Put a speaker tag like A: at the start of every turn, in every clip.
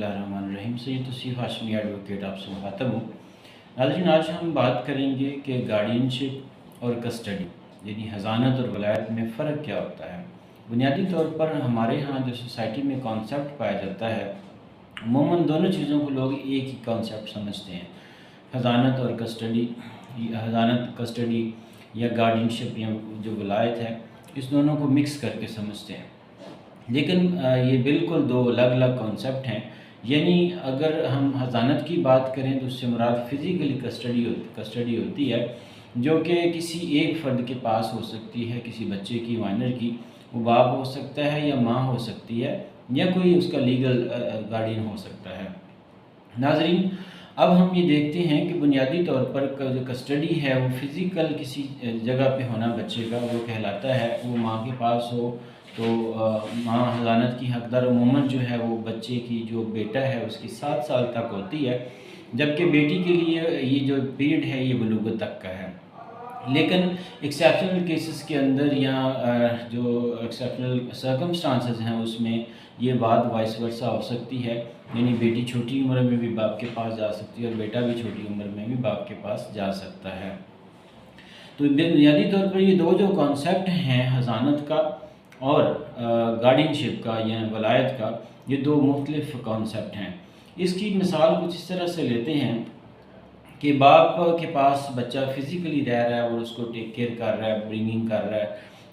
A: الرحیم سید توصیف ہاشمی ایڈوکیٹ آپ سے مخاطب ہوں۔ ناظرین، آج ہم بات کریں گے کہ گارڈین شپ اور کسٹڈی یعنی حضانت اور ولایت میں فرق کیا ہوتا ہے۔ بنیادی طور پر ہمارے ہاں جو سوسائٹی میں کانسیپٹ پایا جاتا ہے، عموماً دونوں چیزوں کو لوگ ایک ہی کانسیپٹ سمجھتے ہیں، حضانت اور کسٹڈی۔ حضانت، کسٹڈی یا گارڈین شپ یا جو ولایت ہے، اس دونوں کو مکس کر کے سمجھتے ہیں، لیکن یہ بالکل دو الگ الگ کانسیپٹ ہیں۔ یعنی اگر ہم حضانت کی بات کریں تو اس سے مراد فزیکلی کسٹڈی ہوتی ہے، جو کہ کسی ایک فرد کے پاس ہو سکتی ہے، کسی بچے کی، مائنر کی، وہ باپ ہو سکتا ہے یا ماں ہو سکتی ہے، یا کوئی اس کا لیگل گارڈین ہو سکتا ہے۔ ناظرین، اب ہم یہ دیکھتے ہیں کہ بنیادی طور پر جو کسٹڈی ہے وہ فزیکل کسی جگہ پہ ہونا بچے کا، وہ کہلاتا ہے وہ ماں کے پاس ہو تو ماں حضانت کی حقدار عموماً جو ہے وہ بچے کی جو بیٹا ہے اس کی 7 سال تک ہوتی ہے، جبکہ بیٹی کے لیے یہ جو پیریڈ ہے یہ بلوغت تک کا ہے۔ لیکن ایکسیپشنل کیسز کے اندر یا جو ایکسیپشنل سرکمسٹانسز ہیں اس میں یہ بات وائس ورسا ہو سکتی ہے، یعنی بیٹی چھوٹی عمر میں بھی باپ کے پاس جا سکتی ہے اور بیٹا بھی چھوٹی عمر میں بھی باپ کے پاس جا سکتا ہے۔ تو بنیادی طور پر یہ دو جو کانسیپٹ ہیں، حضانت کا اور گارڈین شپ کا یا ولایت کا، یہ دو مختلف کانسیپٹ ہیں۔ اس کی مثال کچھ اس طرح سے لیتے ہیں کہ باپ کے پاس بچہ فزیکلی رہ رہا ہے اور اس کو ٹیک کیئر کر رہا ہے، برنگنگ کر رہا ہے،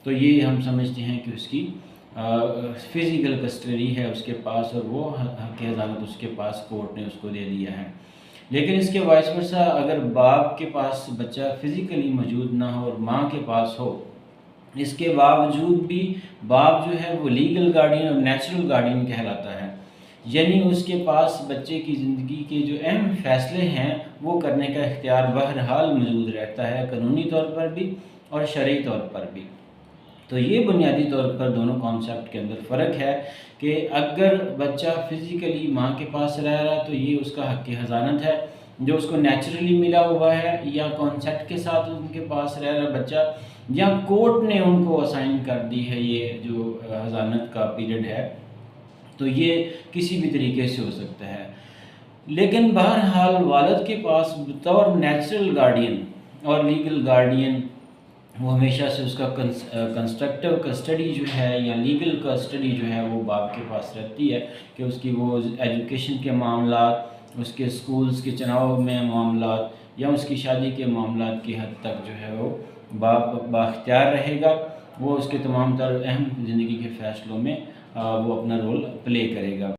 A: تو یہ ہم سمجھتے ہیں کہ اس کی فزیکل کسٹڈی ہے اس کے پاس، اور وہ حق حضانت اس کے پاس کورٹ نے اس کو دے دیا ہے۔ لیکن اس کے وائس ورسا اگر باپ کے پاس بچہ فزیکلی موجود نہ ہو اور ماں کے پاس ہو، اس کے باوجود بھی باپ جو ہے وہ لیگل گارڈین اور نیچرل گارڈین کہلاتا ہے، یعنی اس کے پاس بچے کی زندگی کے جو اہم فیصلے ہیں وہ کرنے کا اختیار بہرحال موجود رہتا ہے، قانونی طور پر بھی اور شرعی طور پر بھی۔ تو یہ بنیادی طور پر دونوں کانسیپٹ کے اندر فرق ہے کہ اگر بچہ فزیکلی ماں کے پاس رہ رہا ہے تو یہ اس کا حق حضانت ہے جو اس کو نیچرلی ملا ہوا ہے، یا کانسیپٹ کے ساتھ ان کے پاس رہ رہا بچہ، یا کورٹ نے ان کو اسائن کر دی ہے یہ جو حضانت کا پیریڈ ہے، تو یہ کسی بھی طریقے سے ہو سکتا ہے۔ لیکن بہرحال والد کے پاس بطور نیچرل گارڈین اور لیگل گارڈین وہ ہمیشہ سے اس کا کنسٹرکٹیو کسٹڈی جو ہے یا لیگل کسٹڈی جو ہے وہ باپ کے پاس رہتی ہے، کہ اس کی وہ ایجوکیشن کے معاملات، اس کے سکولز کے چناؤ میں معاملات یا اس کی شادی کے معاملات کی حد تک جو ہے وہ باپ بااختیار رہے گا، وہ اس کے تمام تر اہم زندگی کے فیصلوں میں وہ اپنا رول پلے کرے گا۔